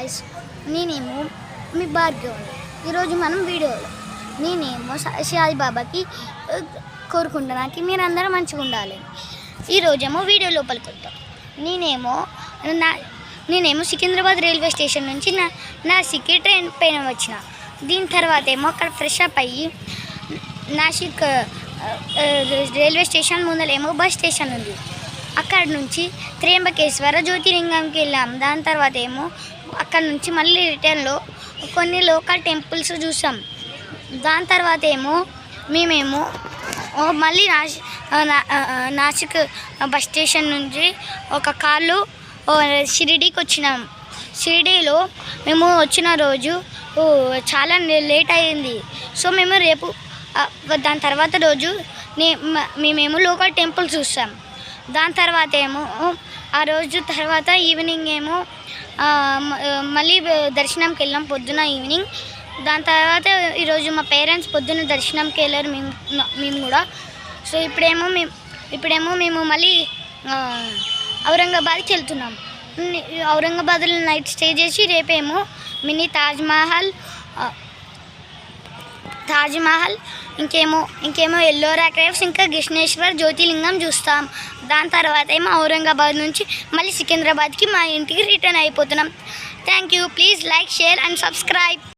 Guys, నేనేమో మీ భార్గవ్. ఈరోజు మనం వీడియోలో నేనేమో సాయిబాబాకి కోరుకుంటానికి మీరందరూ మంచిగా ఉండాలి. ఈరోజేమో వీడియో లోపలికి వద్దాం. నేనేమో సికింద్రాబాద్ రైల్వే స్టేషన్ నుంచి నాసిక్కి ట్రైన్ పైన వచ్చిన. దీని తర్వాత ఏమో అక్కడ ఫ్రెష్ అప్ అయ్యి నాసిక్ రైల్వే స్టేషన్ ముందరేమో బస్ స్టేషన్ ఉంది. అక్కడ నుంచి త్రయంబకేశ్వర జ్యోతిర్లింగంకి వెళ్ళాం. దాని తర్వాత ఏమో అక్కడ నుంచి మళ్ళీ రిటర్న్లో కొన్ని లోకల్ టెంపుల్స్ చూసాం. దాని తర్వాత ఏమో మేమేమో మళ్ళీ నాసిక్ బస్ స్టేషన్ నుంచి ఒక కార్లో షిరిడీకి వచ్చినాం. షిరిడీలో మేము వచ్చిన రోజు చాలా లేట్ అయింది. సో మేము రేపు దాని తర్వాత రోజు మేమేమో లోకల్ టెంపుల్ చూస్తాం. దాని తర్వాత ఏమో ఆ రోజు తర్వాత ఈవినింగ్ ఏమో మళ్ళీ దర్శనంకి వెళ్ళాం పొద్దున ఈవినింగ్. దాని తర్వాత ఈరోజు మా పేరెంట్స్ పొద్దున్న దర్శనంకి వెళ్ళారు, మేము కూడా. సో ఇప్పుడేమో మేము మళ్ళీ ఔరంగాబాద్కి వెళ్తున్నాం. ఔరంగాబాద్లో నైట్ స్టే చేసి రేపేమో మినీ తాజ్మహల్ ఇంకేమో ఎల్లోరా కేవ్స్ ఇంకా కృష్ణేశ్వర్ జ్యోతిర్లింగం చూస్తాం. దాని తర్వాత ఏమో ఔరంగాబాద్ నుంచి మళ్ళీ సికింద్రాబాద్కి మా ఇంటికి రిటర్న్ అయిపోతున్నాం. Thank you. Please like, share and subscribe.